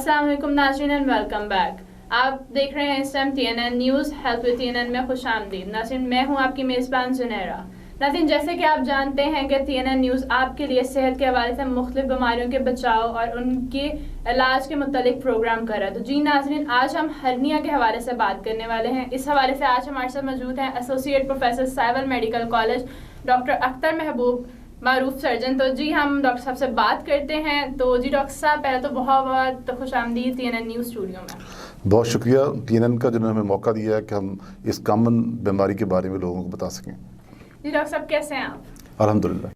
अस्सलाम वालेकुम नाज़रीन एंड वेलकम बैक। आप देख रहे हैं इस time TNN news health with TNN में खुशामदीद। नाज़रीन, मैं हूं आपकी मेज़बान ज़ुनैरा। नाज़रीन, जैसे कि आप जानते हैं कि TNN न्यूज़ आपके लिए सेहत के हवाले से मुख्तलिफ बीमारियों के बचाव और उनके इलाज के मुतालिक प्रोग्राम कर रहा है। तो जी नाज़रीन, आज हम हर्निया के हवाले से बात करने वाले हैं। इस हवाले से आज हमारे साथ मौजूद हैं associate professor Sahiwal medical college doctor Akhtar महबूब, मारूफ सर्जन। तो जी हम डॉक्टर साहब से बात करते हैं। तो जी डॉक्टर साहब, पहले तो बहुत बहुत खुशामदीद TNN न्यूज़ स्टूडियो में। बहुत शुक्रिया TNN का जिन्होंने हमें मौका दिया है कि हम इस कॉमन बीमारी के बारे में लोगों को बता सकें। जी डॉक्टर साहब, कैसे हैं आप? अल्हम्दुलिल्लाह।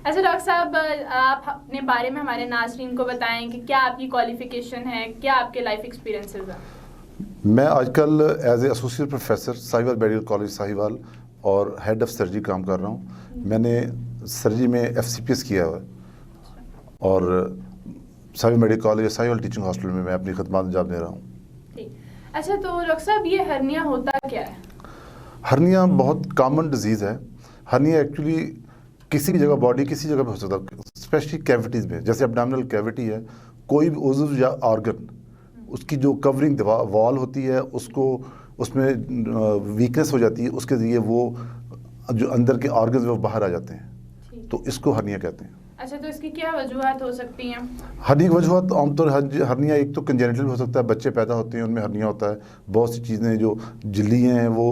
अच्छा डॉक्टर साहब, आप अपने बारे में हमारे नाज़रीन को बताएं कि क्या आपकी क्वालिफिकेशन है, क्या आपके लाइफ एक्सपीरियंसेस हैं? मैं आजकल as a associate professor Sahiwal medical college Sahiwal और हेड ऑफ सर्जरी काम कर रहा हूँ। मैंने सर्जरी में FCPS किया हुआ है और Sahiwal medical college Sahiwal teaching hospital में मैं अपनी खदमात अंजाम दे रहा हूँ। अच्छा, तो डॉक्टर साहब ये हर्निया होता क्या है? हर्निया बहुत कॉमन डिजीज़ है। हर्निया एक्चुअली किसी भी जगह बॉडी किसी जगह पे हो सकता है, स्पेशली कैविटीज़ में। जैसे एब्डोमिनल कैविटी है, कोई भी उज़्व या ऑर्गन, उसकी जो कवरिंग वॉल होती है उसको उसमें वीकनेस हो जाती है, उसके ज़रिए वो जो अंदर के ऑर्गन्स वो बाहर आ जाते हैं, तो इसको हर्निया कहते हैं। अच्छा, तो इसकी क्या वजूहत हो सकती हैं? हर्निया की वजूहत आमतौर हर्निया एक तो कंजेनिटल हो सकता है, बच्चे पैदा होते हैं उनमें हर्निया होता है। बहुत सी चीज़ें जो झिल्लियाँ हैं वो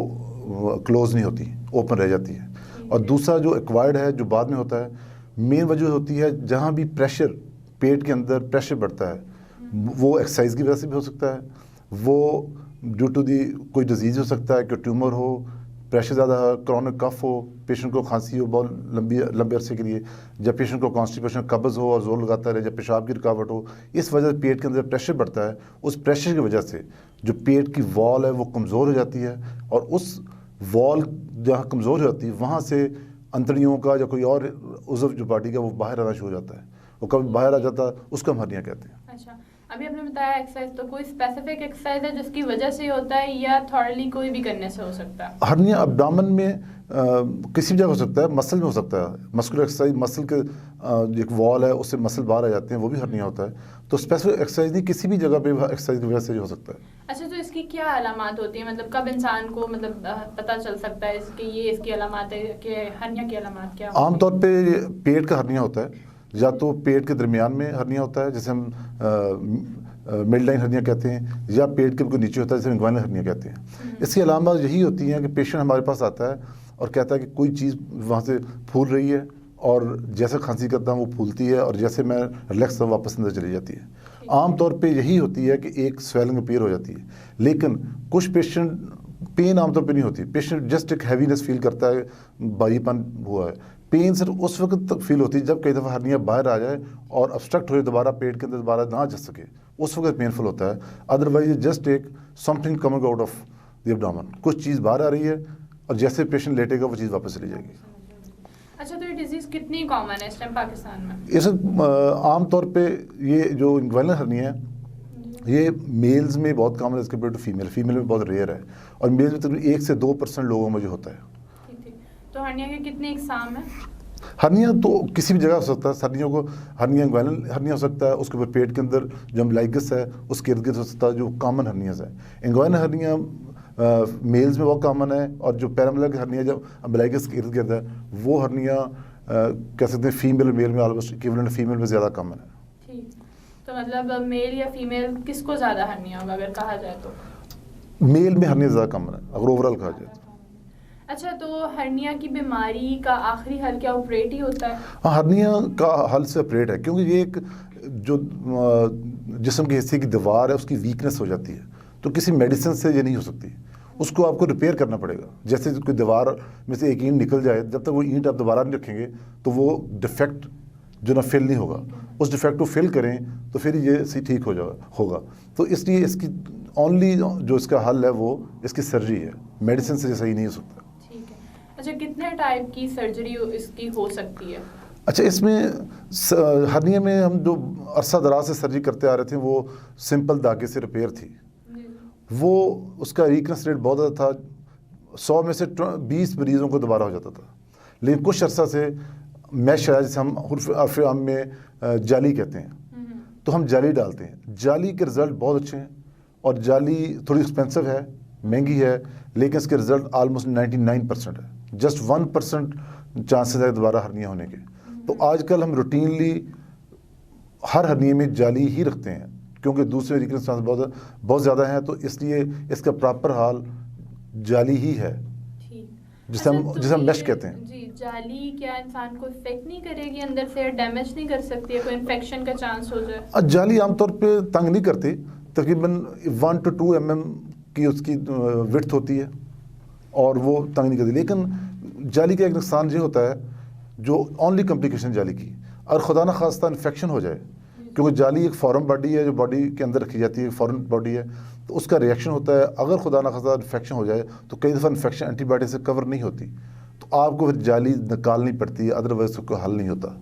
क्लोज नहीं होती, ओपन रह जाती है। और दूसरा जो एक्वायर्ड है, जो बाद में होता है, मेन वजह होती है जहाँ भी प्रेशर, पेट के अंदर प्रेशर बढ़ता है, वो एक्सरसाइज की वजह से भी हो सकता है, वो ड्यू टू दी कोई डिजीज़ हो सकता है कि ट्यूमर हो, प्रेशर ज़्यादा हो, क्रॉनिक कफ हो, पेशेंट को खांसी हो बहुत लंबे अरसे के लिए, जब पेशेंट को कॉन्स्टिपेशन कब्ज़ हो और जोर लगाता रहे, जब पेशाब की रुकावट हो, इस वजह से पेट के अंदर प्रेशर बढ़ता है। उस प्रेशर की वजह से जो पेट की वॉल है वो कमज़ोर हो जाती है और उस वॉल जहाँ कमज़ोर हो जाती है वहाँ से अंतड़ियों का या कोई और उज़्व जो बॉडी का वो बाहर आना शुरू हो जाता है। वो कभी बाहर आ जाता है, उसको हम हर्निया कहते हैं। अच्छा, अभी आपने बताया एक्सरसाइज, तो कोई स्पेसिफिक एक्सरसाइज है जिसकी वजह से होता है या थॉरली कोई भी करने से हो सकता है? हर्निया अब्डोमेन में किसी भी जगह हो सकता है, मसल में हो सकता है। मस्कुलर एक्सरसाइज, मसल के एक वॉल है उससे मसल बाहर आ जाते हैं, वो भी हर्निया होता है। तो स्पेसिफिक एक्सरसाइज नहीं, किसी भी जगह पे एक्सरसाइज की वजह से हो सकता है। अच्छा, तो इसकी क्या अलामात होती है? मतलब कब इंसान को पता चल सकता है इसकी अलामात है कि हर्निया की अलामात क्या होती है? आमतौर पे पेट का हर्निया होता है, या तो पेट के दरमियान में हर्निया होता है जिसे हम मिड लाइन हर्निया कहते हैं, या पेट के बिल्कुल नीचे होता है जिसे इंग्वाइनल हर्निया कहते हैं। इसकी अलामत यही होती हैं कि पेशेंट हमारे पास आता है और कहता है कि कोई चीज़ वहाँ से फूल रही है और जैसे खांसी करता हूँ वो फूलती है और जैसे मैं रिलैक्स हूँ वापस अंदर चली जाती है। आमतौर पे यही होती है कि एक स्वेलिंग अपीयर हो जाती है, लेकिन कुछ पेशेंट पेन आमतौर पे नहीं होती, पेशेंट जस्ट एक हैवीनेस फील करता है, भारीपन हुआ है। पेन सिर्फ उस वक्त तक फील होती है जब कई दफ़ा हर्निया बाहर आ जाए और ऑब्स्ट्रक्ट हो जाए, दोबारा पेट के अंदर दोबारा ना जा सके, उस वक्त पेनफुल होता है। अदरवाइज जस्ट एक something coming out of the abdomen, कुछ चीज़ बाहर आ रही है और जैसे पेशेंट लेटेगा वो चीज़ वापस चली जाएगी। अच्छा, तो ये डिजीज़ कितनी कॉमन है इस टाइम पाकिस्तान में? इस आमतौर पे ये जो इंग्वाइनल हर्निया है ये मेल्स में बहुत कॉमन है एज़ कम्पेयर टू फीमेल में बहुत रेयर है, और मेल्स में तकरीबन 1 से 2% लोगों में जो होता है। ठीक। तो हर्निया के कितने इकसाम हैं? हर्निया तो किसी भी जगह हो सकता है। सर्दियों को हर्निया इंग्वाइनल हर्निया हो सकता है, उसके ऊपर पेट के अंदर जो अम्बिलाइकस है उसके इर्द गिर्द हो सकता है, जो कॉमन हर्नियाज है। इंग्वाइनल हर्निया मेल्स में बहुत कॉमन है, और जो पैरामेलिक हर्निया जो अम्बिलाइकस के इर्द गिर्द है वो हर्निया कह सकते हैं फीमेल मेल में ऑलमोस्ट इक्विवेलेंट, फीमेल में ज़्यादा कॉमन है। ठीक, तो मतलब मेल या फीमेल किसको ज़्यादा हर्निया होगा अगर कहा जाए तो? मेल में हर्निया ज़्यादा कॉमन है अगर ओवरऑल कहा जाए तो। अच्छा, तो हर्निया की बीमारी का आखिरी हल क्या ऑपरेट ही होता है? हाँ, हर्निया का हल से ऑपरेट है, क्योंकि ये एक जो जिस्म के हिस्से की दीवार है उसकी वीकनेस हो जाती है, तो किसी मेडिसिन से ये नहीं हो सकती, उसको आपको रिपेयर करना पड़ेगा। जैसे कोई दीवार में से एक ईंट निकल जाए, जब तक वो ईंट आप दोबारा नहीं रखेंगे तो वो डिफेक्ट जो ना फिल नहीं होगा, उस डिफेक्ट को फिल करें तो फिर ये सही ठीक होगा। तो इसलिए इसकी ओनली जो इसका हल है वो इसकी सर्जरी है, मेडिसिन से सही नहीं हो सकता। ठीक है। अच्छा, कितने टाइप की सर्जरी इसकी हो सकती है? अच्छा, इसमें हर्निया में हम जो अरसा दराज से सर्जरी करते आ रहे थे वो सिंपल धागे से रिपेयर थी, वो उसका रिकनेस रेट बहुत ज़्यादा था, 100 में से 20 मरीज़ों को दोबारा हो जाता था। लेकिन कुछ अरसा से मैश है, जिसे हम उर्फ़ आम में जाली कहते हैं, तो हम जाली डालते हैं। जाली के रिज़ल्ट बहुत अच्छे हैं और जाली थोड़ी एक्सपेंसिव है, महंगी है, लेकिन इसके रिज़ल्ट ऑलमोस्ट 99% है। जस्ट 1% चांसेस है दोबारा हर्निया होने के। तो आजकल हम रूटीनली हर हर्निया में जाली ही रखते हैं, क्योंकि दूसरे रिकरेंस चांस बहुत ज़्यादा हैं, तो इसलिए इसका प्रॉपर हाल जाली ही है, जिसे हम मैश कहते हैं। जी, जाली क्या इंसान को इफेक्ट नहीं करेगी अंदर से, डैमेज नहीं कर सकती है, कोई इन्फेक्शन का चांस हो जाए? जाली आमतौर पे तंग नहीं करती, तकरीबन 1 to 2 mm की उसकी विड्थ होती है और वो तंग नहीं करती। लेकिन जाली का एक नुकसान ये होता है, जो ओनली कॉम्प्लिकेशन जाली की, और खुदा न खास्ता इन्फेक्शन हो जाए, क्योंकि जाली एक फॉरेन बॉडी है जो बॉडी के अंदर रखी जाती है, फॉरेन बॉडी है, तो उसका रिएक्शन होता है। अगर खुदा न खास्ता इन्फेक्शन हो जाए तो कई दफ़ा इन्फेक्शन एंटीबायोटिक से कवर नहीं होती, तो आपको फिर जाली निकालनी पड़ती है, अदरवाइज कोई हल नहीं होता।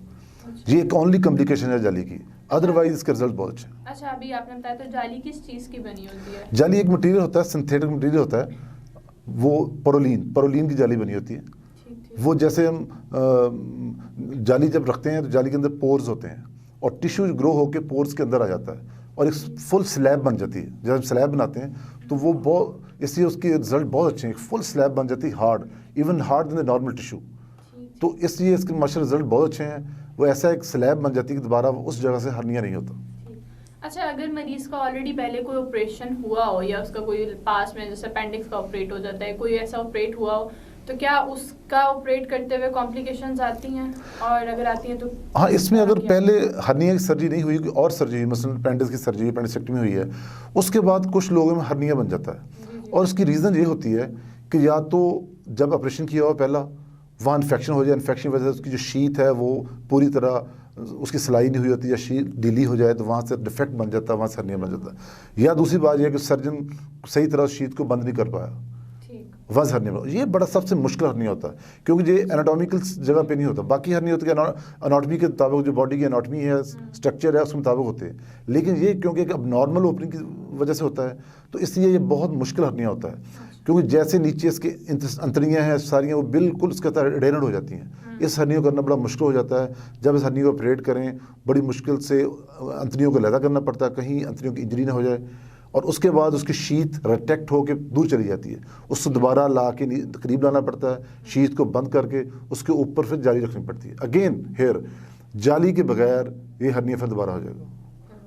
ये एक ओनली कॉम्प्लिकेशन है जाली की, अदरवाइज इसके रिजल्ट बहुत अच्छे हैं। अच्छा, अभी आपने बताया, तो जाली किस चीज़ की बनी होती है? जाली एक मटेरियल होता है, सिंथेटिक मटेरियल होता है, वो पोरोलीन की जाली बनी होती है। वो जैसे हम जाली जब रखते हैं तो जाली के अंदर पोर्स होते हैं और टिश्यू ग्रो होकर पोर्स के अंदर आ जाता है और एक फुल स्लैब बन जाती है। जब स्लैब बनाते हैं तो वो बहुत, इसलिए उसके रिजल्ट बहुत अच्छे हैं। फुल स्लैब बन जाती है, hard, even hard then the normal tissue, तो इसलिए इसके माशाल्लाह रिजल्ट बहुत अच्छे हैं। वो ऐसा एक स्लैब बन जाती है कि दोबारा उस जगह से हर्निया नहीं होता। अच्छा, अगर मरीज़ का ऑलरेडी पहले कोई ऑपरेशन हुआ हो, या उसका कोई पास में जैसे अपेंडिक्स का ऑपरेट हो जाता है, कोई ऐसा ऑपरेट हुआ हो, तो क्या उसका ऑपरेट करते हुए कॉम्प्लिकेशंस आती हैं? और अगर आती हैं तो हाँ, इसमें अगर पहले हर्निया की सर्जरी नहीं हुई और सर्जरी, मसलन अपेंडिक्स की सर्जरी, अपेंडिसेक्टमी हुई है, उसके बाद कुछ लोगों में हर्निया बन जाता है। और उसकी रीज़न ये होती है कि या तो जब ऑपरेशन किया हो पहला, वहाँ इन्फेक्शन हो जाए, इन्फेक्शन की वजह से उसकी जो शीथ है वो पूरी तरह उसकी सिलाई नहीं हुई होती, या शीथ ढीली हो जाए तो वहाँ से डिफेक्ट बन जाता है, वहाँ से हर्निया बन जाता है। या दूसरी बात यह है कि सर्जन सही तरह शीथ को बंद नहीं कर पाया, वंस हर्निया। ये बड़ा सबसे मुश्किल हर्निया होता है, क्योंकि ये एनाटॉमिकल जगह पे नहीं होता। बाकी हर्निया होती है एनाटॉमी के मुताबिक, जो बॉडी की एनाटॉमी है, स्ट्रक्चर है, उसके मुताबिक होते हैं। लेकिन ये क्योंकि अब नॉर्मल ओपनिंग की वजह से होता है, तो इसलिए ये बहुत मुश्किल हर्निया होता है, क्योंकि जैसे नीचे इसके अंतड़ियाँ हैं सारियाँ, वो बिल्कुल इसके साथ एडेनेट हो जाती हैं। इस हर्निया को करना बड़ा मुश्किल हो जाता है। जब इस हर्निया को ऑपरेट करें, बड़ी मुश्किल से अंतड़ियों को लैदा करना पड़ता है, कहीं अंतड़ियों की इंजरी ना हो जाए, और उसके बाद उसकी शीथ रिट्रैक्ट होकर दूर चली जाती है। उसको दोबारा ला के करीब लाना पड़ता है, शीथ को बंद करके उसके ऊपर फिर जाली रखनी पड़ती है। अगेन हेयर, जाली के बगैर ये हर्निया फिर दोबारा हो जाएगा।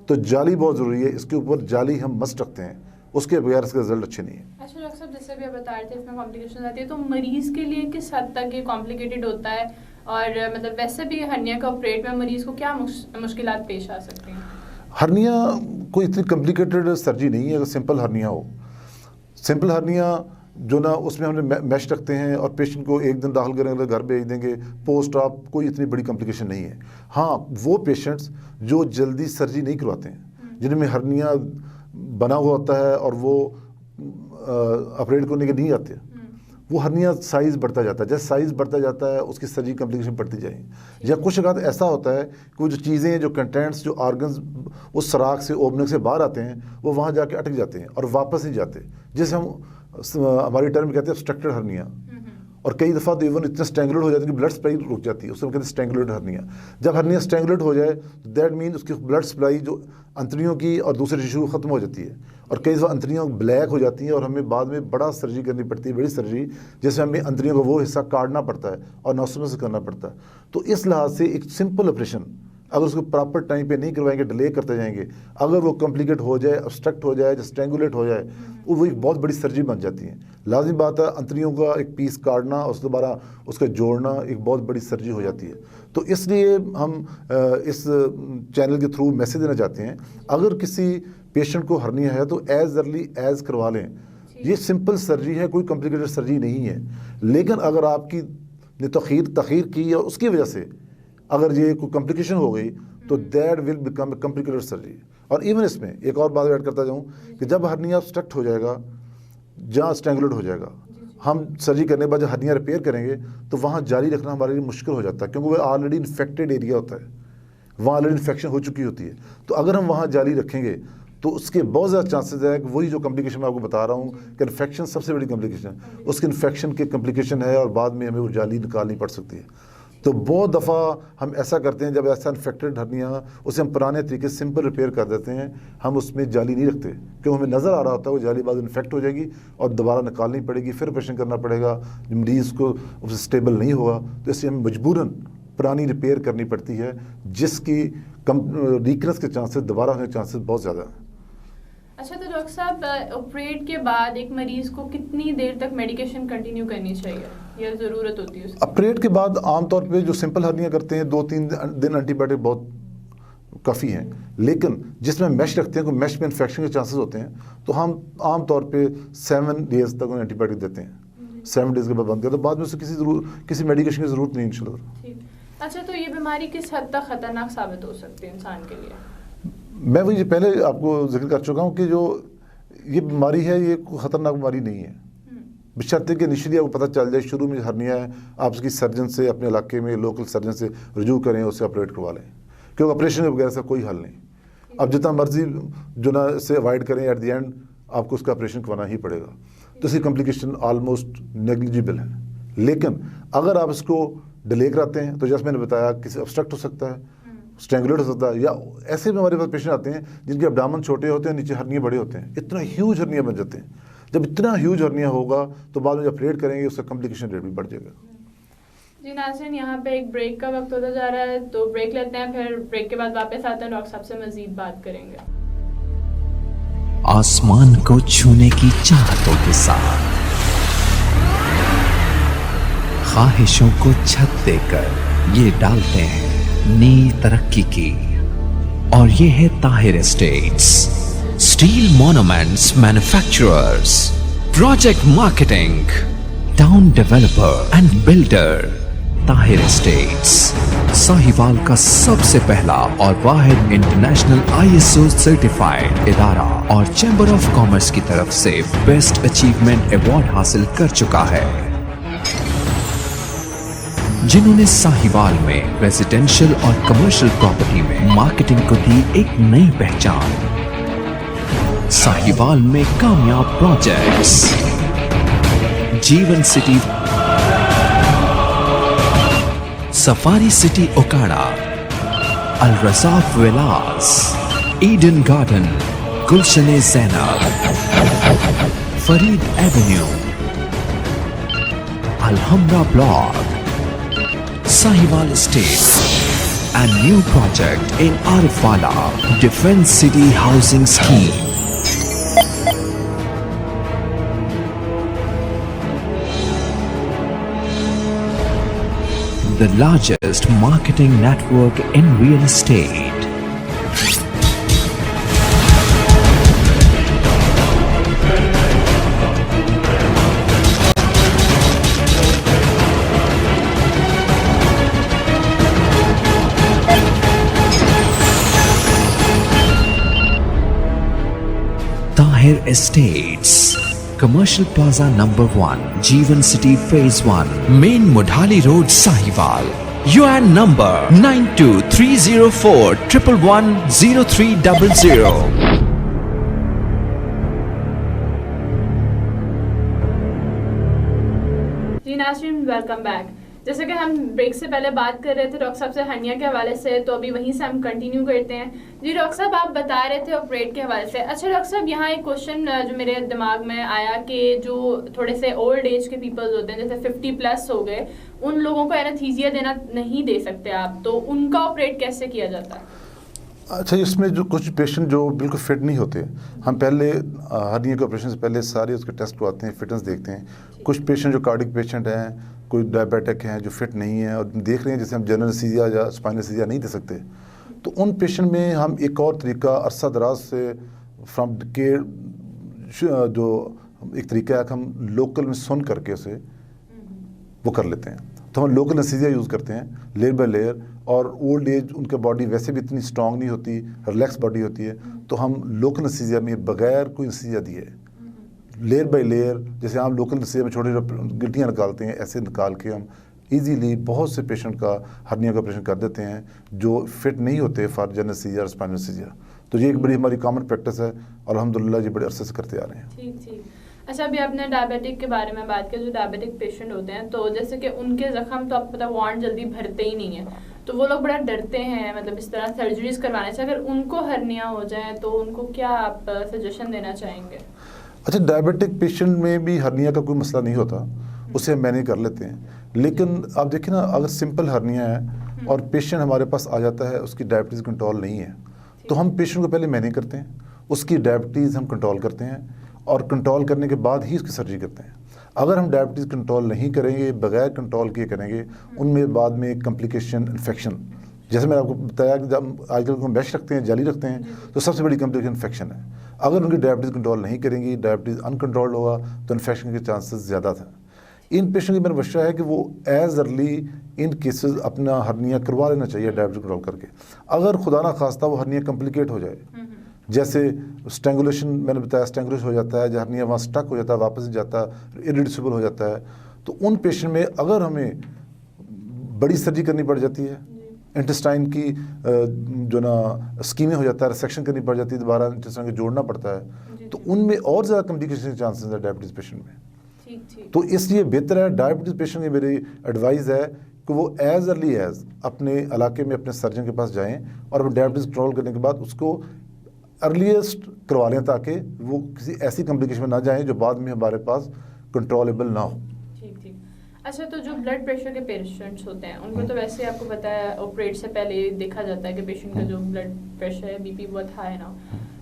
तो जाली बहुत ज़रूरी है, इसके ऊपर जाली हम मस्ट रखते हैं, उसके बगैर इसका रिजल्ट अच्छे नहीं है। अच्छा डॉक्टर साहब, जैसे भी आप बता रहे थे इसमें कॉम्प्लिकेशन आती है, तो मरीज़ के लिए किस हद तक ये कॉम्प्लिकेटेड होता है? और मतलब वैसे भी हर्निया का ऑपरेट में मरीज़ को क्या मुश्किलात पेश आ सकती हैं? हर्निया कोई इतनी कॉम्प्लिकेटेड सर्जरी नहीं है। अगर सिंपल हर्निया हो, सिंपल हर्निया जो ना, उसमें हमने मैश रखते हैं और पेशेंट को एक दिन दाखिल करेंगे, घर भेज देंगे, पोस्ट आप, कोई इतनी बड़ी कॉम्प्लिकेशन नहीं है। हाँ, वो पेशेंट्स जो जल्दी सर्जरी नहीं करवाते हैं, जिनमें हर्निया बना हुआ होता है और वो ऑपरेट करने के नहीं आते, वो हर्निया साइज़ बढ़ता जाता है। जैसे साइज़ बढ़ता जाता है, उसकी सर्जरी कॉम्प्लिकेशन बढ़ती जाएगी। या कुछ अगर ऐसा होता है कि वो जो चीज़ें, जो कंटेंट्स, जो ऑर्गन्स उस सराख से, ओपनिंग से बाहर आते हैं, वो वहाँ जाके अटक जाते हैं और वापस नहीं जाते, जिसे हम हमारी टर्म कहते हैं ऑब्स्ट्रक्टेड हर्निया। और कई दफ़ा तो इवन इतना स्ट्रैंगुलेट हो जाता है कि ब्लड सप्लाई रुक जाती है, उसको हम कहते हैं स्ट्रैंगुलेट हर्निया। जब हर्निया स्ट्रैंगुलेट हो जाए तो दैट मीन उसकी ब्लड सप्लाई जो अंतड़ियों की और दूसरे टिश्यू ख़त्म हो जाती है, और कई दफ़ा अंतड़ियाँ ब्लैक हो जाती हैं और हमें बाद में बड़ा सर्जरी करनी पड़ती है, बड़ी सर्जरी, जिसमें हमें अंतड़ियों का वो हिस्सा काटना पड़ता है और नसों से करना पड़ता है। तो इस लिहाज से एक सिंपल ऑपरेशन अगर उसको प्रॉपर टाइम पे नहीं करवाएंगे, डिले करते जाएंगे, अगर वो कॉम्प्लिकेट हो जाए, ऑब्स्ट्रक्ट हो जाए, स्ट्रैंगुलेट हो जाए, वो एक बहुत बड़ी सर्जरी बन जाती है। लाजिमी बात है, अंतड़ियों का एक पीस काटना और उसके दोबारा उसका जोड़ना एक बहुत बड़ी सर्जरी हो जाती है। तो इसलिए हम इस चैनल के थ्रू मैसेज देना चाहते हैं, अगर किसी पेशेंट को हर्निया है तो एज अर्ली एज करवा लें। ये सिंपल सर्जरी है, कोई कॉम्प्लिकेटेड सर्जरी नहीं है। लेकिन अगर आपकी ने तखीर की और उसकी वजह से अगर ये कोई कॉम्प्लिकेशन हो गई तो that will become a complicated surgery. और इवन इसमें एक और बात ऐड करता जाऊँ कि जब हर्निया ऑब्स्ट्रक्ट हो जाएगा, जहाँ स्ट्रैंगुलेट हो जाएगा, हम सर्जरी करने के बाद जब हर्निया रिपेयर करेंगे तो वहाँ जारी रखना हमारे लिए मुश्किल हो जाता है, क्योंकि वो ऑलरेडी इन्फेक्टेड एरिया होता है, वहाँ ऑलरेडी इन्फेक्शन हो चुकी होती है। तो अगर हम वहाँ जाली रखेंगे तो उसके बहुत ज़्यादा चांसेस है कि वही जो कॉम्प्लिकेशन मैं आपको बता रहा हूँ कि इन्फेक्शन सबसे बड़ी कॉम्प्लिकेशन है, उसके इन्फेक्शन के कॉम्प्लिकेशन है और बाद में हमें वो जाली निकालनी पड़ सकती है। तो बहुत दफ़ा हम ऐसा करते हैं, जब ऐसा इन्फेक्टेड हर्निया उसे हम पुराने तरीके से सिंपल रिपेयर कर देते हैं, हम उसमें जाली नहीं रखते क्योंकि हमें नज़र आ रहा होता है वो जाली बाद इन्फेक्ट हो जाएगी और दोबारा निकालनी पड़ेगी, फिर ऑपरेशन करना पड़ेगा, मरीज़ को उससे स्टेबल नहीं होगा। तो इसलिए हमें मजबूरन पुरानी रिपेयर करनी पड़ती है, जिसकी वीकनेस के चांसेस दोबारा होने के चांसेस बहुत ज़्यादा हैं। अच्छा, तो डॉक्टर साहब ऑपरेट के बाद एक मरीज को कितनी देर तक मेडिकेशन कंटिन्यू करनी चाहिए या ज़रूरत होती है उसकी? ऑपरेट के बाद आमतौर पे जो सिंपल हर्निया करते हैं 2-3 दिन एंटीबायोटिक बहुत काफ़ी हैं, लेकिन जिसमें मैश रखते हैं, कोई मैश में इन्फेक्शन के चांसेस होते हैं, तो हम आमतौर पे 7 डेज़ तक उन्हें एंटीबायोटिक देते हैं। 7 डेज़ के बाद बंद करते हैं, तो बाद में उसे किसी मेडिकेशन की ज़रूरत नहीं इंशाल्लाह। ठीक। अच्छा, तो ये बीमारी किस हद तक ख़तरनाक साबित हो सकती है इंसान के लिए? मैं वही पहले आपको जिक्र कर चुका हूँ कि जो ये बीमारी है, ये कोई ख़तरनाक बीमारी नहीं है, बशर्ते कि इनिशियली आपको पता चल जाए शुरू में हर्निया है, आप उसकी सर्जन से, अपने इलाके में लोकल सर्जन से रुजू करें, उससे ऑपरेट करवा लें, क्योंकि ऑपरेशन वगैरह से कोई हल नहीं। अब जितना मर्जी जो ना से अवॉइड करें, एट द एंड आपको उसका ऑपरेशन करवाना ही पड़ेगा, तो इसकी कॉम्प्लिकेशन ऑलमोस्ट नेग्लिजिबल है। लेकिन अगर आप इसको डिले कराते हैं तो जैसे मैंने बताया, किसी ऑब्स्ट्रक्ट हो सकता है, स्ट्रेंगुलेट हो सकता है, या ऐसे भी हमारे पास पेशेंट आते हैं जिनके अब्डामन छोटे होते हैं, नीचे हर्निया बड़े होते हैं, इतना ह्यूज हर्निया बन जाते हैं। जब इतना ह्यूज हर्निया होगा तो बाद में जब ऑपरेट करेंगे उसका कॉम्प्लिकेशन रेट भी बढ़ जाएगा। जी नाज़रीन, यहाँ पे एक ब्रेक का वक्त होता जा रहा है, तो ब्रेक लेते हैं, फिर ब्रेक के बाद वापस आते हैं, डॉक्टर साहब से मजीद बात करेंगे। आसमान को छूने की चाहतों के साथ ख्वाहिशों को छत देकर ये डालते हैं नई तरक्की की, और ये है Tahir estates, steel monuments manufacturers, project marketing, town developer and builder. Tahir estates Sahiwal का सबसे पहला और वाहिद इंटरनेशनल ISO सर्टिफाइड इदारा और चैम्बर ऑफ कॉमर्स की तरफ से बेस्ट अचीवमेंट अवार्ड हासिल कर चुका है, जिन्होंने साहिवाल में रेजिडेंशियल और कमर्शियल प्रॉपर्टी में मार्केटिंग को दी एक नई पहचान। साहिवाल में कामयाब projects, Jeevan city, safari city Okara, Al Razzaq villas, Eden garden, Gulshan Zainab, Farid avenue, Alhamra block, Sahiwal Estates, and new project in Arifala Defence City Housing Scheme. The largest marketing network in real estate. Tahir Estates, Commercial Plaza number 1, Jeevan City Phase 1, Main Mudhali Road, Sahiwal. UN number 923041110300. जी नाज़रीन, welcome back. जैसे कि हम break से पहले बात कर रहे थे डॉक्टर साहब से हर्निया के हवाले से, तो अभी वहीं से हम कंटिन्यू करते हैं। जी डॉक्टर साहब, आप बता रहे थे ऑपरेट के हवाले से। अच्छा डॉक्टर साहब, यहाँ एक क्वेश्चन जो मेरे दिमाग में आया कि जो थोड़े से ओल्ड एज के पीपल्स होते हैं, जैसे 50+ हो गए, उन लोगों को एनेस्थीसिया देना नहीं दे सकते आप, तो उनका ऑपरेट कैसे किया जाता है? अच्छा, इसमें जो कुछ पेशेंट जो बिल्कुल फिट नहीं होते, हम पहले हर्निया के ऑपरेशन से पहले सारे उसके टेस्ट करवाते हैं, फिटनेस देखते हैं। कुछ पेशेंट जो कार्डिक पेशेंट हैं, कोई डायबिटिक हैं जो फिट नहीं है और देख रहे हैं जैसे हम जनरल एनेस्थीसिया या स्पाइनल एनेस्थीसिया नहीं दे सकते, तो उन पेशेंट में हम एक और तरीका अरसा दराज से फ्रॉम के जो एक तरीका है कि हम लोकल में सुन करके उसे वो कर लेते हैं। तो हम लोकल एनेस्थीसिया यूज़ करते हैं लेयर बाय लेयर, और ओल्ड एज उनका बॉडी वैसे भी इतनी स्ट्रांग नहीं होती, रिलैक्स बॉडी होती है, तो हम लोकल एनेस्थीसिया में बगैर कोई एनेस्थीसिया दिए लेयर बाय लेयर, जैसे हम लोकल एनेस्थीसिया में छोटे गिल्टियाँ निकालते हैं, ऐसे निकाल के हम इजीली बहुत से पेशेंट का हर्निया का ऑपरेशन कर देते हैं जो फिट नहीं होते फॉर जनरल एनेस्थीसिया और स्पाइनल एनेस्थीसिया। तो ये एक बड़ी हमारी कॉमन प्रैक्टिस है और अल्हम्दुलिल्लाह ये बड़े अरसे से करते आ रहे हैं। ठीक ठीक। अच्छा, अभी आपने डायबिटिक के बारे में बात की। जो डायबिटिक पेशेंट होते हैं तो जैसे कि उनके जख्म तो आपको पता वार्ड जल्दी भरते ही नहीं है, तो वो लोग बड़ा डरते हैं मतलब इस तरह सर्जरीज करवाने से। अगर उनको हर्निया हो जाए तो उनको क्या आप सजेशन देना चाहेंगे? अच्छा, डायबिटिक पेशेंट में भी हर्निया का कोई मसला नहीं होता, उसे हम मैनेज कर लेते हैं। लेकिन आप देखिए ना, अगर सिंपल हर्निया है और पेशेंट हमारे पास आ जाता है, उसकी डायबिटीज़ कंट्रोल नहीं है, तो हम पेशेंट को पहले मैनेज करते हैं, उसकी डायबिटीज़ हम कंट्रोल करते हैं और कंट्रोल करने के बाद ही उसकी सर्जरी करते हैं। अगर हम डायबिटीज़ कंट्रोल नहीं करेंगे, बगैर कंट्रोल किए करेंगे, उनमें बाद में कम्प्लिकेशन इन्फेक्शन, जैसे मैंने आपको बताया कि जब आजकल को मैश रखते हैं, जाली रखते हैं, तो सबसे बड़ी कम्प्लिकेशन इन्फेक्शन है। अगर उनकी डायबिटीज़ कंट्रोल नहीं करेंगी, डायबिटीज़ अनकंट्रोल्ड होगा, तो इन्फेक्शन के चांसेस ज़्यादा था। इन पेशेंट की मेरा मशवरा है कि वो एज अर्ली इन केसेस अपना हर्निया करवा लेना चाहिए डायबिटीज़ कंट्रोल करके। अगर खुदा ना खास्ता वो हर्निया कम्प्लिकेट हो जाए, जैसे स्ट्रैंगुलेशन मैंने बताया, स्ट्रैंगुलेशन हो जाता है, हर्निया वहाँ स्टक हो जाता है, वापस जाता है, इरिड्यूसिबल हो जाता है, तो उन पेशेंट में अगर हमें बड़ी सर्जरी करनी पड़ जाती है, इंटेस्टाइन की जो ना स्कीमिंग हो जाता है, रिसेक्शन करनी पड़ जाती है, दोबारा इंटेस्टाइन को जोड़ना पड़ता है, तो उनमें और ज़्यादा कम्प्लिकेशन के चांसेस है डायबिटीज़ पेशेंट में। तो इसलिए बेहतर है, डायबिटीज़ पेशेंट की मेरी एडवाइस है कि वो एज अर्ली एज अपने इलाके में अपने सर्जन के पास जाएं और डायबिटीज़ कंट्रोल करने के बाद उसको अर्लीस्ट करवा लें, ताकि वो किसी ऐसी कम्प्लिकेशन में ना जाएं जो बाद में हमारे पास कंट्रोलेबल ना हो। ठीक। अच्छा, तो जो ब्लड प्रेशर के पेशेंट्स होते हैं उनको तो वैसे आपको पता है ऑपरेट से पहले देखा जाता है कि पेशेंट का जो ब्लड प्रेशर है, बीपी बहुत हाई है ना,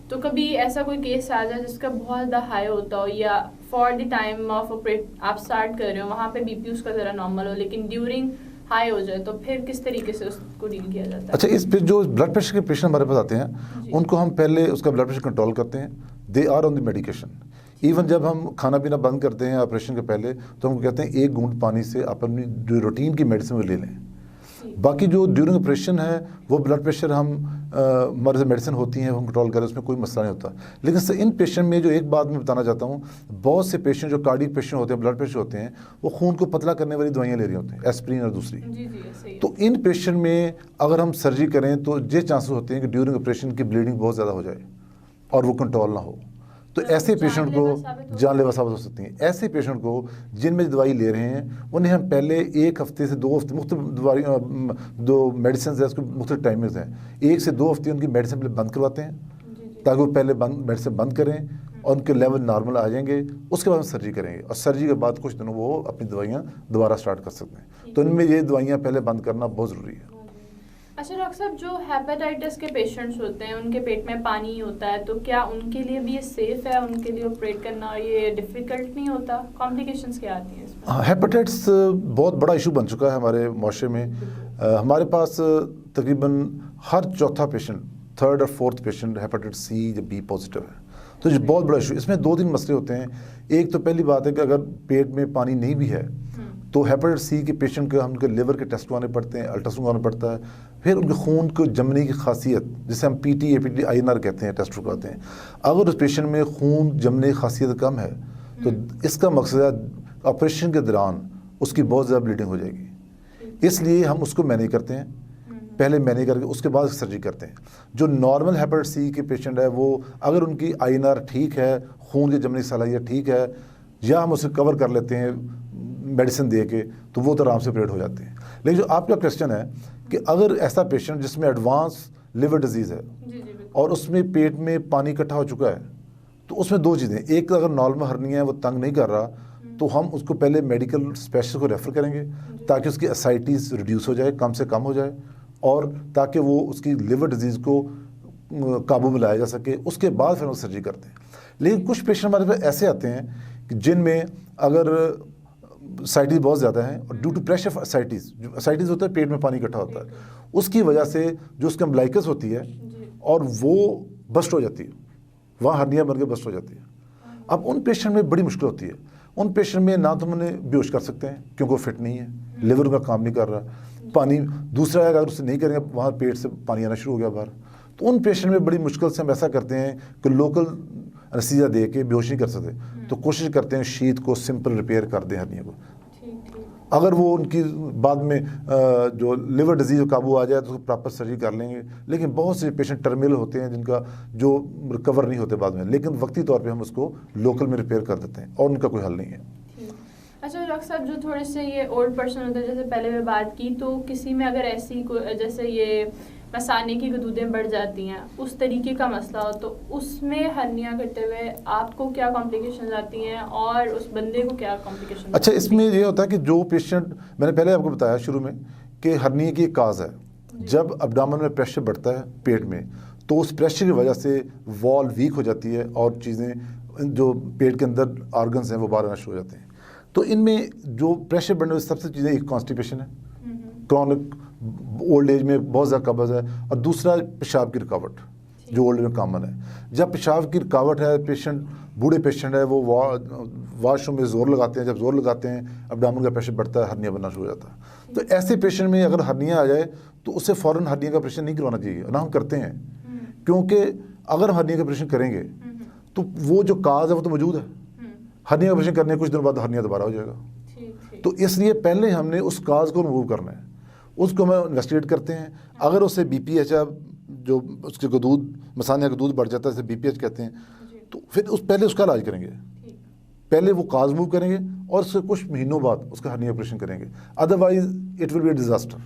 तो कभी ऐसा कोई केस आ जाए जिसका बहुत ज़्यादा हाई होता हो, या for the time of operate आप स्टार्ट कर रहे हो वहाँ पे बीपी उसका ज़रा नॉर्मल हो, लेकिन ड्यूरिंग हाई हो जाए, तो फिर किस तरीके से उसको डील किया जाता है? अच्छा, इस पे जो ब्लड प्रेशर के पेशेंट हमारे पास आते हैं, उनको हम पहले उसका ब्लड प्रेशर कंट्रोल करते हैं। They are on the medication. Even जब हम खाना पीना बंद करते हैं ऑपरेशन के पहले, तो हमको कहते हैं 1 घूंट पानी से आप अपनी जो रूटीन की मेडिसिन वो ले लें। बाकी जो ड्यूरिंग ऑपरेशन है वो ब्लड प्रेशर हम हमारे मेडिसिन होती हैं, हम कंट्रोल करें, उसमें कोई मसला नहीं होता। लेकिन इन पेशेंट में जो एक बात मैं बताना चाहता हूँ, बहुत से पेशेंट जो कार्डियक पेशेंट होते हैं, ब्लड प्रेशर होते हैं, वो खून को पतला करने वाली दवाइयाँ ले रही होते हैं, एस्प्रिन और दूसरी। तो इन पेशेंट में अगर हम सर्जरी करें तो ये चांसेस होते हैं कि ड्यूरिंग ऑपरेशन की ब्लीडिंग बहुत ज़्यादा हो जाए और वो कंट्रोल ना हो। तो ऐसे पेशेंट को जानलेवा साबित हो सकती हैं। ऐसे पेशेंट को जिनमें दवाई ले रहे हैं, उन्हें हम पहले 1 हफ्ते से 2 हफ्ते मुख्तलिफ दवाई जो मेडिसिन है उसके मुख्तलिफ टाइमिंग्स हैं, 1 से 2 हफ्ते उनकी मेडिसिन पहले बंद करवाते हैं, ताकि वो पहले मेडिसिन बंद करें और उनके लेवल नॉर्मल आ जाएंगे। उसके बाद हम सर्जरी करेंगे और सर्जरी के बाद कुछ दिनों वो अपनी दवाइयाँ दोबारा स्टार्ट कर सकते हैं। तो इनमें ये दवाइयाँ पहले बंद करना बहुत ज़रूरी है। अच्छा डॉक्टर साहब, जो हेपेटाइटिस के पेशेंट्स होते हैं उनके पेट में पानी होता है, तो क्या उनके लिए भी ये सेफ है, उनके लिए ऑपरेट करना, और ये डिफ़िकल्ट नहीं होता? कॉम्प्लिकेशंस क्या आती हैं इसमें? हेपेटाइटिस बहुत बड़ा इशू बन चुका है हमारे माशरे में। हमारे पास तकरीबन हर चौथा पेशेंट, 3rd और 4th पेशेंट हेपेटाइटिस C या B पॉजिटिव है। तो ये बहुत बड़ा इशू। इसमें 2-3 मसले होते हैं। एक तो पहली बात है कि अगर पेट में पानी नहीं भी है तो हेपेटाइटिस C के पेशेंट को उनके लिवर के टेस्ट करवाने पड़ते हैं, अल्ट्रासाउंड करवाना पड़ता है, फिर उनके खून को जमने की खासियत, जिसे हम PT, APT, INR कहते हैं, टेस्ट करवाते हैं। अगर उस पेशेंट में खून जमने की खासियत कम है तो इसका मकसद है ऑपरेशन के दौरान उसकी बहुत ज़्यादा ब्लीडिंग हो जाएगी। इसलिए हम उसको मैनेज करते हैं, पहले मैनेज करके उसके बाद सर्जरी करते हैं। जो नॉर्मल हेपेटाइटिस C के पेशेंट है, वो अगर उनकी INR ठीक है, खून के जमने की सलाहियत ठीक है, या हम उसे कवर कर लेते हैं मेडिसिन दे के, तो वो तो आराम से ऑपरेट हो जाते हैं। लेकिन जो आपका क्वेश्चन है कि अगर ऐसा पेशेंट जिसमें एडवांस लिवर डिजीज़ है और उसमें पेट में पानी इकट्ठा हो चुका है, तो उसमें 2 चीज़ें, एक अगर नॉर्मल हर्निया है, वो तंग नहीं कर रहा, तो हम उसको पहले मेडिकल स्पेशलिस्ट को रेफ़र करेंगे ताकि उसकी एसाइटीज़ रिड्यूस हो जाए, कम से कम हो जाए, और ताकि वो उसकी लिवर डिजीज़ को काबू में लाया जा सके। उसके बाद फिर हम सर्जरी करते हैं। लेकिन कुछ पेशेंट हमारे पास ऐसे आते हैं कि जिनमें अगर एसाइटीज़ बहुत ज़्यादा है और ड्यू टू प्रेशर एसाइटीज़, जो एसाइटीज़ होता है पेट में पानी इकट्ठा होता है, उसकी वजह से जो उसका अम्बिलिकस होती है और वो बस्ट हो जाती है, वहाँ हर्निया बन के बस्ट हो जाती है। अब उन पेशेंट में बड़ी मुश्किल होती है। उन पेशेंट में ना तो उन्हें बेहोश कर सकते हैं क्योंकि वो फिट नहीं है, लिवर का काम नहीं कर रहा, पानी दूसरा है, अगर उससे नहीं करेंगे वहाँ पेट से पानी आना शुरू हो गया बाहर। तो उन पेशेंट में बड़ी मुश्किल से हम ऐसा करते हैं कि लोकल एनेस्थीसिया दे के बेहोश नहीं कर सकते, तो कोशिश करते हैं शीत को सिंपल रिपेयर कर दें हर्निया को। अगर वो उनकी बाद में जो लिवर डिजीज़ काबू आ जाए तो प्रॉपर सर्जरी कर लेंगे। लेकिन बहुत से पेशेंट टर्मिनल होते हैं जिनका जो रिकवर नहीं होते बाद में, लेकिन वक्ती तौर पे हम उसको लोकल में रिपेयर कर देते हैं और उनका कोई हल नहीं है। अच्छा डॉक्टर साहब, जो थोड़े से ये ओल्ड पर्सन होते हैं, जैसे पहले मैं बात की, तो किसी में अगर ऐसी जैसे ये मसाने की गदूदें बढ़ जाती हैं, उस तरीके का मसला हो, तो उसमें हर्निया करते हुए आपको क्या कॉम्प्लिकेशन आती हैं और उस बंदे को क्या कॉम्प्लिकेशन? अच्छा, इसमें ये होता है कि जो पेशेंट, मैंने पहले आपको बताया शुरू में कि हर्निया की एक काज है, जब अब्डामन में प्रेशर बढ़ता है पेट में, तो उस प्रेशर की वजह से वॉल वीक हो जाती है और चीज़ें जो पेट के अंदर ऑर्गन्स हैं वो बाहर आना शुरू हो जाते हैं। तो इनमें जो प्रेशर बढ़ने वाली सबसे चीज़ें, एक कॉन्स्टिपेशन है, क्रॉनिक ओल्ड एज में बहुत ज़्यादा कब्ज़ है, और दूसरा पेशाब की रुकावट जो ओल्ड एज में कॉमन है। जब पेशाब की रुकावट है, पेशेंट बूढ़े पेशेंट है, वो वॉशरूम में ज़ोर लगाते हैं, जब ज़ोर लगाते हैं अब्डामन का प्रेशर बढ़ता है, हर्निया बनना शुरू हो जाता है। तो ऐसे पेशेंट में अगर हर्निया आ जाए तो उससे फ़ौरन हर्निया का ऑपरेशन नहीं करवाना चाहिए, ना हम करते हैं, क्योंकि अगर हर्निया का ऑपरेशन करेंगे तो वो जो काज है वो तो मौजूद है, हर्निया का ऑपरेशन करने के कुछ दिनों बाद हर्निया दोबारा हो जाएगा। तो इसलिए पहले हमने उस काज को रिमूव करना है, उसको हम इन्वेस्टिगेट करते हैं। अगर उससे BPH जो उसके दूध मसानिया का दूध बढ़ जाता है, जैसे BPH कहते हैं, तो फिर पहले उसका इलाज करेंगे, पहले वो काज मूव करेंगे और उससे कुछ महीनों बाद उसका हर्निया ऑपरेशन करेंगे। Otherwise it will B disaster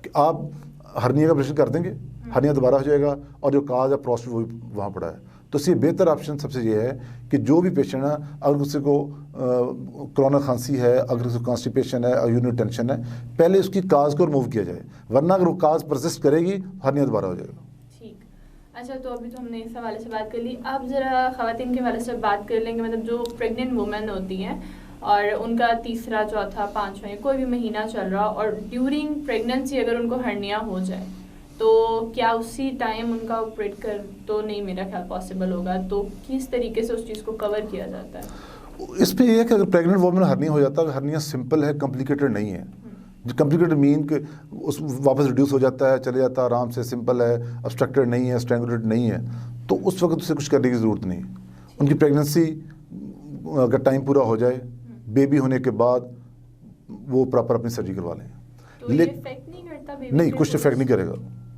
कि आप हर्निया का ऑपरेशन कर देंगे, हर्निया दोबारा हो जाएगा और जो काज है प्रोस्टेट वो वहाँ पड़ा है। तो इसलिए बेहतर ऑप्शन सबसे ये है कि जो भी पेशेंट है, अगर किसी को कोरोना खांसी है, अगर किसी को कॉन्स्टिपेशन है, यूरिनरी टेंशन है, पहले उसकी काज को रिमूव किया जाए, वरना अगर वो काज परसिस्ट करेगी हर्निया दोबारा हो जाएगा। ठीक। अच्छा, तो अभी तो हमने इस हवाले से बात कर ली, अब ज़रा ख़वातीन के हवाले से बात कर लेंगे। मतलब जो प्रेग्नेंट वुमेन होती हैं और उनका तीसरा, चौथा, पाँचवां कोई भी महीना चल रहा और ड्यूरिंग प्रेगनेंसी अगर उनको हर्निया हो जाए, तो क्या उसी टाइम उनका ऑपरेट कर तो नहीं, मेरा ख्याल पॉसिबल होगा, तो किस तरीके से उस चीज़ को कवर किया जाता है? इस पर यह है कि अगर प्रेग्नेंट वुमेन हर्निया हो जाता है, हर्निया सिंपल है, कॉम्प्लिकेटेड नहीं है। कॉम्प्लिकेटेड मीन कि उस वापस रिड्यूस हो जाता है, चले जाता है आराम से, सिंपल है, ऑब्स्ट्रक्टेड नहीं है, स्ट्रैंगुलेटेड नहीं है, तो उस वक्त उसे कुछ करने की ज़रूरत नहीं। उनकी प्रेगनेंसी अगर टाइम पूरा हो जाए, बेबी होने के बाद वो प्रॉपर अपनी सर्जरी करवा लें। तो ये इफेक्ट नहीं करता बेबी? नहीं, कुछ इफेक्ट नहीं करेगा,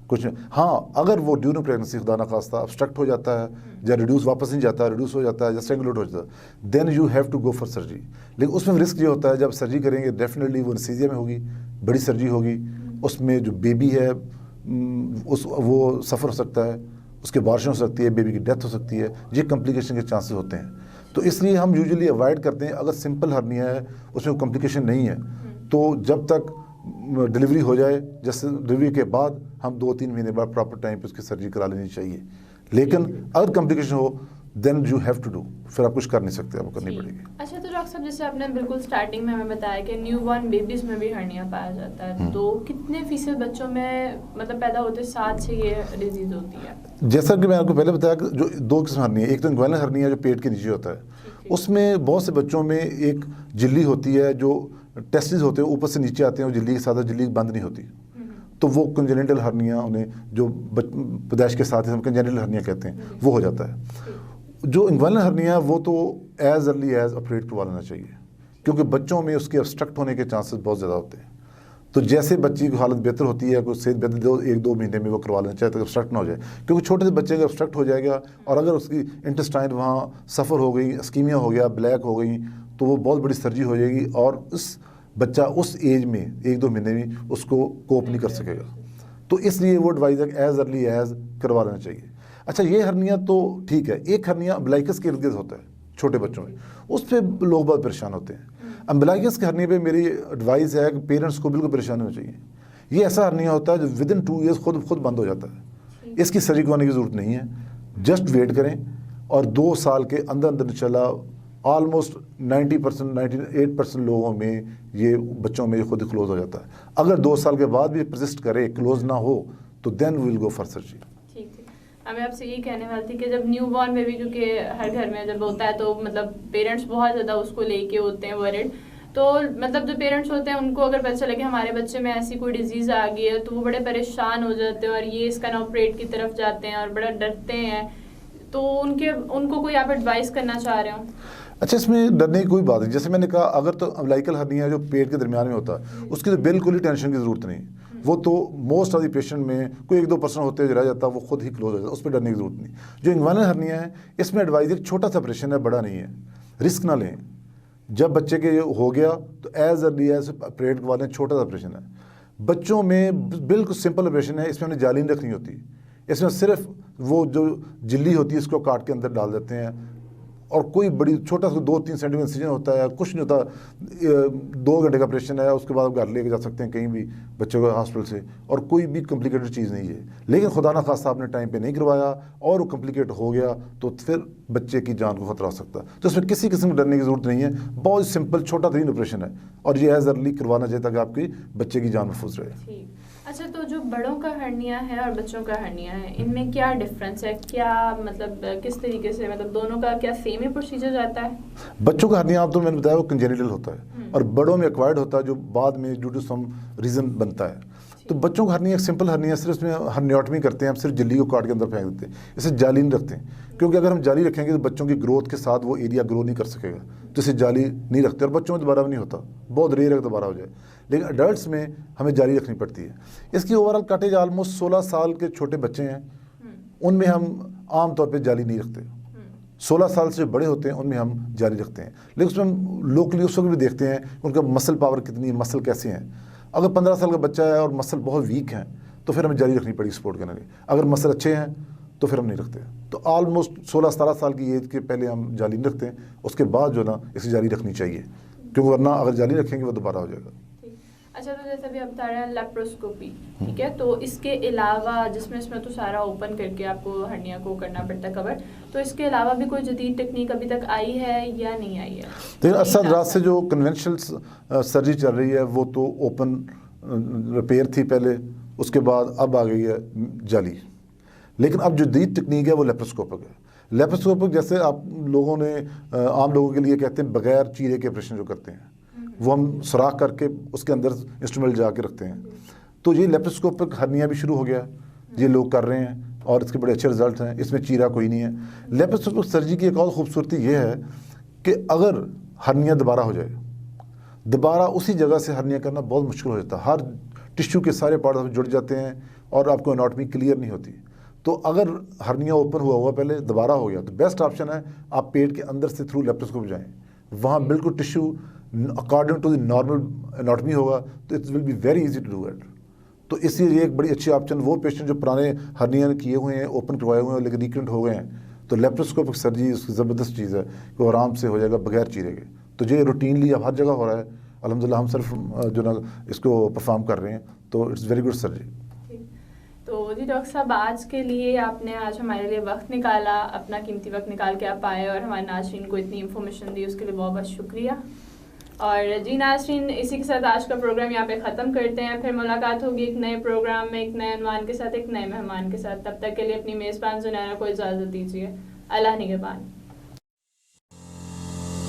कुछ नहीं। हाँ, अगर वो ड्यूरिंग प्रेगनेंसी खुदा ना खास्ता ऑब्स्ट्रक्ट हो जाता है या रिड्यूस वापस नहीं जाता, रिड्यूस हो जाता है या स्ट्रैंगुलेट हो जाता है, then you have to go for surgery. लेकिन उसमें रिस्क ये होता है, जब सर्जरी करेंगे डेफिनेटली वो एनेस्थीसिया में होगी, बड़ी सर्जरी होगी, उसमें जो बेबी है वो सफ़र हो सकता है, उसके बारिश हो सकती है, बेबी की डेथ हो सकती है, ये कॉम्प्लिकेशन के चांसेस होते हैं। तो इसलिए हम यूजुअली अवॉइड करते हैं, अगर सिंपल हर्निया है, उसमें कॉम्प्लिकेशन नहीं है, तो जब तक डिलीवरी हो जाए, जैसे डिलीवरी के बाद हम 2-3 महीने बाद प्रॉपर टाइम पे उसकी सर्जरी करा लेनी चाहिए। लेकिन अगर कॉम्प्लिकेशन हो then you have to do, फिर आप कुछ कर नहीं सकते, आपको करनी पड़ेगी। अच्छा, तो डॉक्टर साहब जैसे आपने बिल्कुल स्टार्टिंग में हमें बताया कि न्यूबॉर्न बेबीज में भी हर्निया पाया जाता है, तो कितने फीसद बच्चों में मतलब पैदा होते साथ से ये डिजीज होती है? जैसा कि मैंने आपको पहले बताया कि जो 2 किस्म हर्निया है, एक तो इंग्वाइनल हर्निया जो पेट के नीचे होता है, उसमें बहुत से बच्चों में एक झिल्ली होती है, जो टेस्टिस होते हैं ऊपर से नीचे आते हैं, और झिल्ली के साथ झिल्ली बंद नहीं होती, तो वो कंजेनिटल हर्निया, उन्हें जो पैदाइश के साथ हम कंजेनिटल हर्निया कहते हैं, वो हो जाता है। जो इंग्वाइनल हर्निया वो तो एज अर्ली एज ऑपरेट करवा लेना चाहिए, क्योंकि बच्चों में उसके ऑब्स्ट्रक्ट होने के चांसेस बहुत ज़्यादा होते हैं। तो जैसे बच्ची की हालत बेहतर होती है, कुछ सेहत बेहतर, 1-2 महीने में वो करवा लेना चाहिए, तो ऑब्स्ट्रक्ट ना हो जाए, क्योंकि छोटे से बच्चे का ऑब्स्ट्रक्ट हो जाएगा, और अगर उसकी इंटेस्टाइन वहाँ सफ़र हो गई, स्कीमिया हो गया, ब्लैक हो गई, तो वो बहुत बड़ी सर्जरी हो जाएगी, और उस बच्चा उस एज में 1-2 महीने में उसको कोप नहीं कर सकेगा। तो इसलिए वो एडवाइज है एज अर्ली एज करवा लेना चाहिए। अच्छा, ये हर्निया तो ठीक है, एक हर्निया अम्बिलाइकस के इर्द-गिर्द होता है छोटे बच्चों में, उस पर लोग बहुत परेशान होते हैं। अम्बिलाइकस के हर्निया पे मेरी एडवाइस है कि पेरेंट्स को बिल्कुल परेशान होना चाहिए। ये ऐसा हर्निया होता है जो विदिन 2 ईयर्स खुद बंद हो जाता है, इसकी सर्जरी करवाने की ज़रूरत नहीं है, जस्ट वेट करें, और 2 साल के अंदर अंदर इंशाल्लाह ऑलमोस्ट 90%, 98% लोगों में ये बच्चों में ये खुद ही क्लोज हो जाता है। अगर 2 साल के बाद भी परसिस्ट करे, क्लोज ना हो, तो then we will go for surgery. ठीक है, मैं आपसे यही कहने वाली थी कि जब न्यू बॉर्न बेबी, क्योंकि हर घर में जब होता है तो मतलब पेरेंट्स बहुत ज़्यादा उसको लेके होते हैं वरिड, तो मतलब जो पेरेंट्स होते हैं उनको अगर पता चले कि हमारे बच्चे में ऐसी कोई डिजीज़ आ गई है, तो वो बड़े परेशान हो जाते हैं और ये इसका ना ऑपरेट की तरफ जाते हैं और बड़ा डरते हैं। तो उनको कोई आप एडवाइस करना चाह रहे हो? अच्छा, इसमें डरने की कोई बात नहीं। जैसे मैंने कहा, अगर तो अम्बिलिकल हर्निया जो पेट के दरमियान में होता है, उसकी तो बिल्कुल ही टेंशन की ज़रूरत नहीं। वो तो मोस्ट ऑफ द पेशेंट में कोई 1-2% होते हैं जो रह जाता है, वो खुद ही क्लोज हो जाता है, उस पर डरने की ज़रूरत नहीं। जो इंग्वाइनल हर्निया है, इसमें एडवाइज एक छोटा सा ऑपरेशन है, बड़ा नहीं है, रिस्क ना लें। जब बच्चे के हो गया तो एज अर्ली एज ऑपरेट करवा लें, छोटा सा ऑपरेशन है। बच्चों में बिल्कुल सिंपल ऑपरेशन है, इसमें हमें जाली नहीं रखनी होती। इसमें सिर्फ वो जो झिल्ली होती है इसको काट के अंदर डाल देते हैं, और कोई बड़ी छोटा सा 2-3 सेंटीमीटर इंसिजन होता है, कुछ नहीं होता। 2 घंटे का ऑपरेशन है, उसके बाद आप घर लेके जा सकते हैं कहीं भी बच्चों को हॉस्पिटल से, और कोई भी कॉम्प्लिकेटेड चीज़ नहीं है। लेकिन खुदा ना खास्ता आपने टाइम पे नहीं करवाया और वो कॉम्प्लिकेट हो गया तो फिर बच्चे की जान को खतरा हो सकता है। तो इसमें किसी किस्म की डरने की ज़रूरत नहीं है, बहुत सिंपल छोटा तरीन ऑपरेशन है, और ये एज अर्ली करवाना चाहिए ताकि आपकी बच्चे की जान महफूज रहे। ठीक। अच्छा, तो जो बड़ों का हर्निया है और बच्चों का हर्निया है, इनमें क्या डिफरेंस है? क्या मतलब किस तरीके से, मतलब दोनों का क्या सेम ही प्रोसीजर जाता है? बच्चों का हर्निया आप तो मैंने बताया वो कंजेनिटल होता है, और बड़ों में एक्वायर्ड होता है जो बाद में ड्यू टू सम रीज़न बनता है। तो बच्चों का हर्निया एक सिंपल हर्निया, सिर्फ इसमें हर्नियोटमी करते हैं, हम सिर्फ झिल्ली को काट के अंदर फेंक देते हैं, इसे जाली नहीं रखते हैं। क्योंकि अगर हम जाली रखेंगे तो बच्चों की ग्रोथ के साथ वो एरिया ग्रो नहीं कर सकेगा, तो इसे जाली नहीं रखते, और बच्चों में दोबारा भी नहीं होता, बहुत रेयर है दोबारा हो जाए। लेकिन अडल्ट्स में हमें जाली रखनी पड़ती है। इसकी ओवरऑल कटेज ऑलमोस्ट 16 साल के छोटे बच्चे हैं, उनमें हम आम तौर पे जाली नहीं रखते। 16 साल से बड़े होते हैं उनमें हम जारी रखते हैं, लेकिन उसमें हम लोकली उस वक्त भी देखते हैं उनका मसल पावर कितनी है, मसल कैसे हैं। अगर 15 साल का बच्चा है और मसल बहुत वीक हैं तो फिर हमें जारी रखनी पड़ेगी सपोर्ट करने के। अगर मसल अच्छे हैं तो फिर हम नहीं रखते। तो ऑलमोस्ट 16-17 साल की एज के पहले हम जाली नहीं रखते हैं, उसके बाद जो ना इसे जारी रखनी चाहिए, क्योंकि वरना अगर जाली रखेंगे वो दोबारा हो जाएगा। अच्छा, तो जैसे अभी आप बता रहे हैं लेप्रोस्कोपी, ठीक है, तो इसके अलावा जिसमें इसमें तो सारा ओपन करके आपको हर्निया को करना पड़ता है कवर, तो इसके अलावा भी कोई जदीद टेक्निक अभी तक आई है या नहीं आई है? तो असद रात से जो कन्वेंशनल सर्जरी चल रही है वो तो ओपन रिपेयर थी पहले, उसके बाद अब आ गई है जाली। लेकिन अब जो जदीद टेक्निक है वो लेप्रोस्कोपिक है। लेप्रोस्कोपिक जैसे आप लोगों ने आम लोगों के लिए कहते हैं बगैर चीरे के ऑपरेशन जो करते हैं, वो हम सुराख करके उसके अंदर इंस्ट्रूमेंट जा के रखते हैं। तो ये लेप्रोस्कोपिक हर्निया भी शुरू हो गया, ये लोग कर रहे हैं और इसके बड़े अच्छे रिजल्ट हैं, इसमें चीरा कोई नहीं है। लेप्रोस्कोपिक सर्जरी की एक और खूबसूरती ये है कि अगर हर्निया दोबारा हो जाए, दोबारा उसी जगह से हर्निया करना बहुत मुश्किल हो जाता है। हर टिश्यू के सारे पार्ट जुड़ जाते हैं और आपको एनाटॉमी क्लियर नहीं होती। तो अगर हर्निया ओपन हुआ पहले दोबारा हो गया तो बेस्ट ऑप्शन है आप पेट के अंदर से थ्रू लेप्रोस्कोप जाएं, वहाँ बिल्कुल tissue according to the normal anatomy होगा, तो it will be very easy to do it. तो इसलिए ये एक बड़ी अच्छी ऑप्शन, वो पेशेंट जो पुराने हर्निया किए हुए हैं, ओपन करवाए हुए हैं लेकिन रिकरेंट हो गए हैं, तो लेप्रोस्कोपिक सर्जरी उसकी ज़बरदस्त चीज़ है कि वो आराम से हो जाएगा बगैर चीरे के। तो ये रूटीनली अब हर जगह हो रहा है अल्हम्दुलिल्लाह, हम सिर्फ जो ना इसको परफॉर्म कर रहे हैं, तो इट्स वेरी गुड सर्जरी। तो जी डॉक्टर साहब, आज के लिए आपने आज हमारे लिए वक्त निकाला, अपना कीमती वक्त निकाल के आप आए और हमारे नाज़रीन को इतनी इन्फॉर्मेशन दी, उसके लिए बहुत बहुत शुक्रिया। और जी नाज़रीन, इसी के साथ आज का प्रोग्राम यहाँ पे ख़त्म करते हैं। फिर मुलाकात होगी एक नए प्रोग्राम में, एक नए अनवान के साथ, एक नए मेहमान के साथ। तब तक के लिए अपनी मेज़बान ज़ुनैरा को इजाज़त दीजिए। अल्लाह निगहबान।